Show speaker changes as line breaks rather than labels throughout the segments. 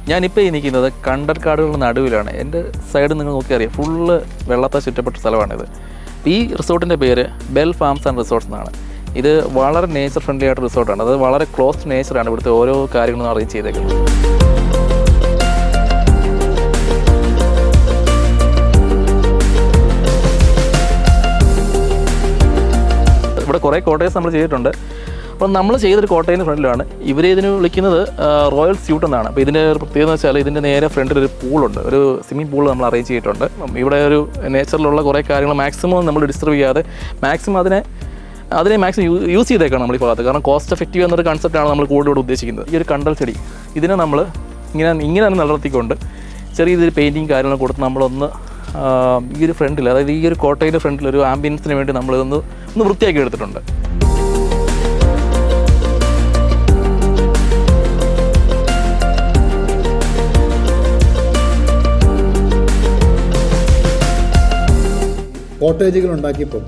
ഞാനിപ്പോൾ ഈ നിൽക്കുന്നത് കണ്ടൽക്കാടുകളുടെ നടുവിലാണ്. എൻ്റെ സൈഡ് നിങ്ങൾ നോക്കിയറിയാം, ഫുള്ള് വെള്ളത്താൽ ചുറ്റപ്പെട്ട സ്ഥലമാണിത്. ഈ റിസോർട്ടിൻ്റെ പേര് ബെൽ ഫാംസ് ആൻഡ് റിസോർട്ട്സ് എന്നാണ്. ഇത് വളരെ നേച്ചർ ഫ്രണ്ട്ലി ആയിട്ട് റിസോർട്ടാണ്. അത് വളരെ ക്ലോസ്ഡ് നേച്ചറാണ് ഇവിടുത്തെ ഓരോ കാര്യങ്ങളും അറേഞ്ച് ചെയ്തേക്കുന്നത്. ഇവിടെ കുറേ കോട്ടേഴ്സ് നമ്മൾ ചെയ്തിട്ടുണ്ട്. അപ്പം നമ്മൾ ചെയ്തൊരു കോട്ടയിന് ഫ്രണ്ടിലാണ്. ഇവരെ ഇതിന് വിളിക്കുന്നത് റോയൽ സ്യൂട്ട് എന്നാണ്. അപ്പോൾ ഇതിൻ്റെ ഒരു പ്രത്യേകത എന്ന് വെച്ചാൽ ഇതിൻ്റെ നേരെ ഫ്രണ്ടിൽ ഒരു പൂളുണ്ട്, ഒരു സ്വിമ്മിംഗ് പൂൾ നമ്മൾ അറേഞ്ച് ചെയ്തിട്ടുണ്ട്. ഇവിടെ ഒരു നേച്ചറിലുള്ള കുറേ കാര്യങ്ങൾ മാക്സിമം നമ്മൾ ഡിസ്റ്റർബ് ചെയ്യാതെ മാക്സിമം അതിനെ മാക്സിമം യൂസ് ചെയ്തേക്കാണ് നമ്മൾ ഈ ഭാഗത്ത്. കാരണം കോസ്റ്റ് എഫക്റ്റീവ് എന്നൊരു കൺസെപ്റ്റാണ് നമ്മൾ കൂടുതൽ ഉദ്ദേശിക്കുന്നത്. ഈ ഒരു കണ്ടൽ ചെടി ഇതിനെ നമ്മൾ ഇങ്ങനെ നിലനിർത്തിക്കൊണ്ട് ചെറിയ രീതിയിൽ പെയിൻറ്റിങ് കാര്യങ്ങൾ കൊടുത്ത് നമ്മളൊന്ന് ഈ ഒരു ഫ്രണ്ടിൽ, അതായത് ഈ ഒരു കോട്ടയുടെ ഫ്രണ്ടിൽ ഒരു ആംബിയൻസിന് വേണ്ടി നമ്മളിതൊന്ന് വൃത്തിയാക്കി എടുത്തിട്ടുണ്ട്.
കോട്ടേജുകൾ ഉണ്ടാക്കിയപ്പോൾ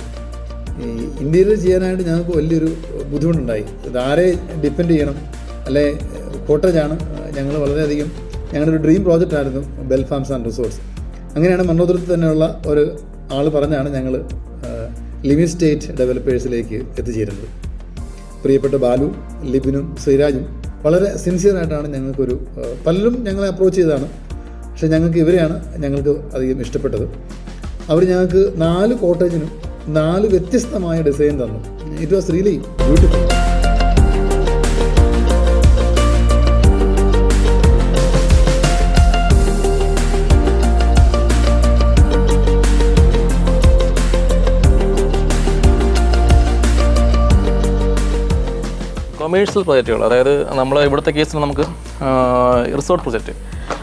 ഈ ഇൻറ്റീരിയർ ചെയ്യാനായിട്ട് ഞങ്ങൾക്ക് വലിയൊരു ബുദ്ധിമുട്ടുണ്ടായി. ഇതാരെ ഡിപ്പെൻഡ് ചെയ്യണം, അല്ലെ കോട്ടേജാണ് ഞങ്ങൾ വളരെയധികം ഞങ്ങളുടെ ഒരു ഡ്രീം പ്രോജക്റ്റായിരുന്നു ബെൽ ഫാംസ് ആൻഡ് റിസോർട്ട്സ്. അങ്ങനെയാണ് മണ്ണോതുരത്തിൽ തന്നെയുള്ള ഒരു ആൾ പറഞ്ഞാണ് ഞങ്ങൾ ലിവിങ് സ്റ്റേറ്റ് ഡെവലപ്പേഴ്സിലേക്ക് എത്തിച്ചേരുന്നത്. പ്രിയപ്പെട്ട ബാലു, ലിബിനും ശ്രീരാജും വളരെ സിൻസിയറായിട്ടാണ് ഞങ്ങൾക്കൊരു പലരും ഞങ്ങളെ അപ്രോച്ച് ചെയ്തതാണ്. പക്ഷേ ഞങ്ങൾക്ക് ഇവരെയാണ് ഞങ്ങൾക്ക് അധികം ഇഷ്ടപ്പെട്ടത്. അവർ ഞങ്ങൾക്ക് 4 കോട്ടേജിനും 4 വ്യത്യസ്തമായ ഡിസൈൻ തന്നു. It was really beautiful.
Commercial പ്രോജക്റ്റുകൾ, അതായത് നമ്മൾ ഇവിടുത്തെ കേസിൽ നമുക്ക് റിസോർട്ട് പ്രൊജക്റ്റ്.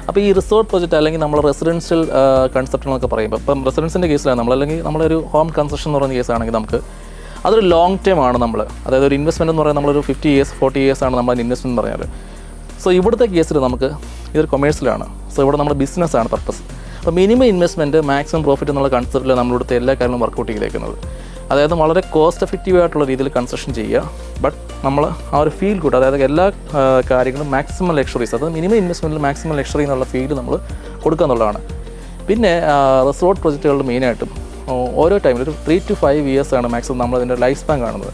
അപ്പോൾ ഈ റിസോർട്ട് പ്രൊജക്റ്റ് അല്ലെങ്കിൽ നമ്മൾ റെസിഡൻഷ്യൽ കൺസെപ്റ്റ് എന്നൊക്കെ പറയുമ്പോൾ, ഇപ്പം റെസിഡൻസിൻ്റെ കേസിലാണ് നമ്മളല്ലെങ്കിൽ നമ്മളൊരു ഹോം കൺസ്ട്രക്ഷൻ എന്ന് പറയുന്ന കേസാണെങ്കിൽ നമുക്ക് അതൊരു ലോങ് ടൈം ആണ് നമ്മൾ, അതായത് ഒരു ഇൻവെസ്റ്റ്മെൻറ്റ് എന്ന് പറയുന്നത് നമ്മളൊരു 50 years 40 years ആണ് നമ്മൾ ഇൻവെസ്റ്റ്മെൻറ്റ് എന്ന് പറഞ്ഞാൽ. സോ ഇവിടുത്തെ കേസിൽ നമുക്ക് ഇതൊരു കൊമേഴ്സ്യലാണ്. സോ ഇവിടെ നമ്മുടെ ബിസിനസ്സാണ് പർപ്പസ്. അപ്പോൾ മിനിമം ഇൻവെസ്റ്റ്മെൻറ്റ് മാക്സിമം പ്രോഫിറ്റ് എന്നുള്ള കൺസെപ്റ്റിൽ നമ്മളിവിടുത്തെ എല്ലാ കാര്യങ്ങളും വർക്കൗട്ട് ചെയ്തേക്കുന്നത്. അതായത് വളരെ കോസ്റ്റ് എഫക്റ്റീവ് ആയിട്ടുള്ള രീതിയിൽ കൺസ്ട്രക്ഷൻ ചെയ്യുക, ബട്ട് നമ്മൾ ആ ഒരു ഫീൽ ഗുഡ്, അതായത് എല്ലാ കാര്യങ്ങളും മാക്സിമം ലക്ഷറീസ്, അത് മിനിമം ഇൻവെസ്റ്റ്മെൻറ്റിൽ മാക്സിമം ലക്ഷറി എന്നുള്ള ഫീൽ നമ്മൾ കൊടുക്കുക എന്നുള്ളതാണ്. പിന്നെ റിസോർട്ട് പ്രൊജക്റ്റുകളുടെ മെയിനായിട്ടും ഓരോ ടൈമിൽ ഒരു 3 to 5 years ആണ് മാക്സിമം നമ്മളതിൻ്റെ ലൈഫ് സ്പാൻ കാണുന്നത്.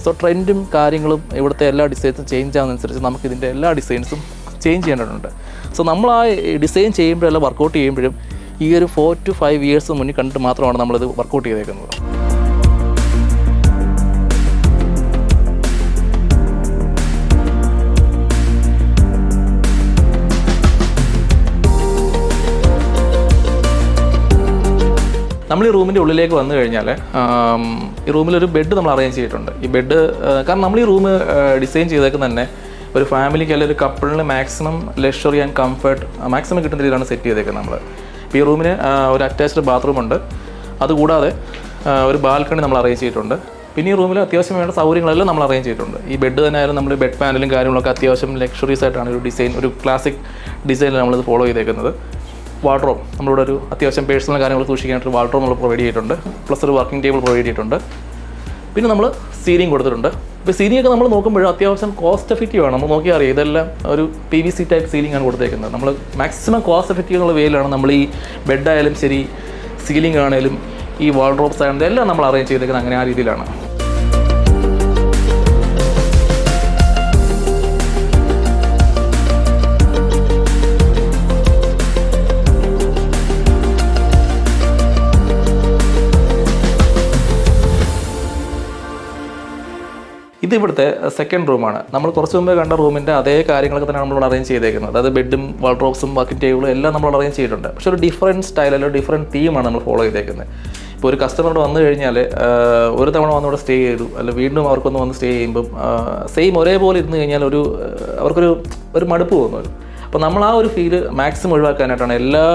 സോ ട്രെൻഡും കാര്യങ്ങളും ഇവിടുത്തെ എല്ലാ ഡിസൈൻസും ചേഞ്ച് ആവുന്നതനുസരിച്ച് നമുക്ക് ഇതിൻ്റെ എല്ലാ ഡിസൈൻസും ചേഞ്ച് ചെയ്യേണ്ടതുണ്ട്. സോ നമ്മൾ ആ ഡിസൈൻ ചെയ്യുമ്പോഴെല്ലാം വർക്കൗട്ട് ചെയ്യുമ്പോഴും ഈ ഒരു 4 to 5 years മുന്നിൽ കണ്ടിട്ട് മാത്രമാണ് നമ്മളിത് വർക്കൗട്ട് ചെയ്തേക്കുന്നത്. നമ്മൾ ഈ റൂമിൻ്റെ ഉള്ളിലേക്ക് വന്നു കഴിഞ്ഞാൽ ഈ റൂമിലൊരു ബെഡ് നമ്മൾ അറേഞ്ച് ചെയ്തിട്ടുണ്ട്. ഈ ബെഡ് കാരണം നമ്മൾ ഈ റൂം ഡിസൈൻ ചെയ്തേക്കുന്ന തന്നെ ഒരു ഫാമിലിക്ക് അല്ലെങ്കിൽ ഒരു കപ്പിളിന് maximum luxury and comfort maximum കിട്ടുന്ന രീതിയിലാണ് സെറ്റ് ചെയ്തേക്കുന്നത് നമ്മൾ. ഇപ്പോൾ ഈ റൂമിന് ഒരു അറ്റാച്ച്ഡ് ബാത്റൂം ഉണ്ട്. അതുകൂടാതെ ഒരു ബാൽക്കണി നമ്മൾ അറേഞ്ച് ചെയ്തിട്ടുണ്ട്. പിന്നെ ഈ റൂമിൽ അത്യാവശ്യം വേണ്ട സൗകര്യങ്ങളെല്ലാം നമ്മൾ അറേഞ്ച് ചെയ്തിട്ടുണ്ട്. ഈ ബെഡ് തന്നെ ആയാലും നമ്മൾ ബെഡ് പാനലും കാര്യങ്ങളൊക്കെ അത്യാവശ്യം ലക്ഷറീസ് ആയിട്ടാണ് ഒരു ഡിസൈൻ, ഒരു ക്ലാസിക് ഡിസൈനിൽ നമ്മളിത് ഫോളോ ചെയ്തേക്കുന്നത്. വാർഡ്രോബ് നമ്മളിവിടെ ഒരു അത്യാവശ്യം പേഴ്സണൽ കാര്യങ്ങൾ സൂക്ഷിക്കാനായിട്ട് വാർഡ്രോബ് നമ്മൾ പ്രൊവൈഡ് ചെയ്തിട്ടുണ്ട്. പ്ലസ് ഒരു വർക്കിംഗ് ടേബിൾ പ്രൊവൈഡ് ചെയ്തിട്ടുണ്ട്. പിന്നെ നമ്മൾ സീലിംഗ് കൊടുത്തിട്ടുണ്ട്. ഇപ്പോൾ സീലിംഗ് ഒക്കെ നമ്മൾ നോക്കുമ്പോഴും അത്യാവശ്യം കോസ്റ്റ് എഫക്റ്റീവ് ആണ്. നമ്മൾ നോക്കിയാൽ അറിയാം, ഇതെല്ലാം ഒരു PVC ടൈപ്പ് സീലിംഗ് ആണ് കൊടുത്തേക്കുന്നത്. നമ്മൾ മാക്സിമം കോസ്റ്റ് എഫക്റ്റീവ് എന്നുള്ള വേയിലാണ് നമ്മൾ ഈ ബെഡായാലും ശരി, സീലിംഗ് ആണെങ്കിലും ഈ വാർഡ്രോബ്സ് ആണെങ്കിലും എല്ലാം നമ്മൾ അറേഞ്ച് ചെയ്തേക്കുന്നത് അങ്ങനെ ആ രീതിയിലാണ്. ഇതിവിടുത്തെ സെക്കൻഡ് റൂമാണ്. നമ്മൾ കുറച്ച് മുമ്പേ കണ്ട റൂമിൻ്റെ അതേ കാര്യങ്ങളൊക്കെ തന്നെ നമ്മളിവിടെ അറേഞ്ച് ചെയ്തേക്കുന്നത്. അതായത് ബെഡും വാർഡ്രോബ്സും വർക്കിംഗ് ടേബിളും എല്ലാം നമ്മൾ അറേഞ്ച് ചെയ്തിട്ടുണ്ട്. പക്ഷേ ഒരു ഡിഫറൻറ്റ് സ്റ്റൈൽ അല്ലെങ്കിൽ ഡിഫറൻറ്റ് തീമാണ് നമ്മൾ ഫോളോ ചെയ്തേക്കുന്നത്. ഇപ്പോൾ ഒരു കസ്റ്റമർ വന്നു കഴിഞ്ഞാൽ ഒരു തവണ വന്നിവിടെ സ്റ്റേ ചെയ്തു, അല്ല വീണ്ടും അവർക്കൊന്ന് വന്ന് സ്റ്റേ ചെയ്യുമ്പം സെയിം ഒരേപോലെ ഇരുന്ന് കഴിഞ്ഞാൽ അവർക്കൊരു മടുപ്പ് തോന്നും. അപ്പോൾ നമ്മൾ ആ ഒരു ഫീല് മാക്സിമം ഒഴിവാക്കാനായിട്ടാണ് എല്ലാ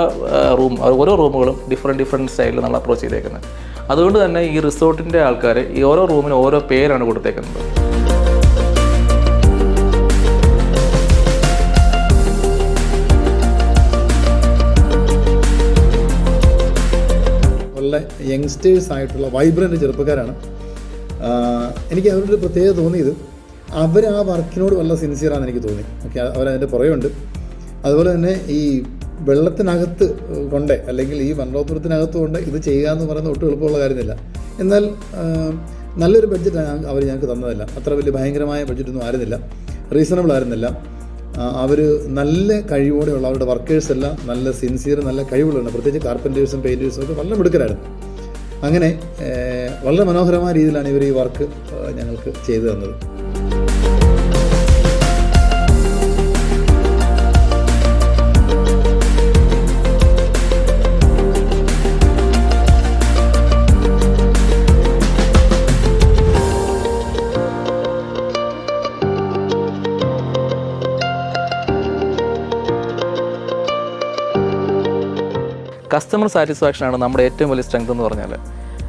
ഓരോ റൂമുകളും ഡിഫറെൻറ്റ് സ്റ്റൈലിൽ നമ്മൾ അപ്രോച്ച് ചെയ്തേക്കുന്നത്. അതുകൊണ്ട് തന്നെ ഈ റിസോർട്ടിൻ്റെ ആൾക്കാർ ഈ ഓരോ റൂമിന് ഓരോ പേരാണ് കൊടുത്തേക്കുന്നത്.
നല്ല യങ്സ്റ്റേഴ്സ് ആയിട്ടുള്ള വൈബ്രൻ്റ് ചെറുപ്പക്കാരാണ്. എനിക്ക് അവരുടെ പ്രത്യേകത തോന്നിയത് അവർ ആ വർക്കിനോട് വളരെ സിൻസിയറാണെന്ന് എനിക്ക് തോന്നി. ഓക്കെ, അവരതിൻ്റെ പുറകെയുണ്ട്. അതുപോലെ തന്നെ ഈ വെള്ളത്തിനകത്ത് കൊണ്ട് അല്ലെങ്കിൽ ഈ മൺറോത്തുരത്തിനകത്ത് കൊണ്ട് ഇത് ചെയ്യുക എന്ന് പറയുന്നത് ഒട്ടും എളുപ്പമുള്ള കാര്യമില്ല. എന്നാൽ നല്ലൊരു ബഡ്ജറ്റാണ് അവർ ഞങ്ങൾക്ക് തന്നതല്ല. അത്ര വലിയ ഭയങ്കരമായ ബഡ്ജറ്റൊന്നും ആയിരുന്നില്ല, റീസണബിൾ ആയിരുന്നില്ല. അവർ നല്ല കഴിവോടെയുള്ള അവരുടെ വർക്കേഴ്സ് എല്ലാം നല്ല സിൻസിയർ, നല്ല കഴിവുള്ളതാണ്. പ്രത്യേകിച്ച് കാർപ്പൻറ്റേഴ്സും പെയിൻറ്റേഴ്സും ഒക്കെ വളരെ മിടുക്കരായിരുന്നു. അങ്ങനെ വളരെ മനോഹരമായ രീതിയിലാണ് ഇവർ ഈ വർക്ക് ഞങ്ങൾക്ക് ചെയ്തു തന്നത്.
കസ്റ്റമർ സാറ്റിസ്ഫാക്ഷനാണ് നമ്മുടെ ഏറ്റവും വലിയ സ്ട്രെങ്ത് എന്ന് പറഞ്ഞാൽ.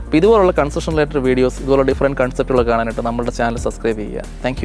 അപ്പോൾ ഇതുപോലുള്ള കൺസ്ട്രക്ഷൻ റിലേറ്റഡ് വീഡിയോസ്, ഇതുപോലുള്ള ഡിഫറെൻറ്റ് കൺസെപ്റ്റുകൾ കാണാനായിട്ട് നമ്മുടെ ചാനൽ സബ്സ്ക്രൈബ് ചെയ്യുക. താങ്ക്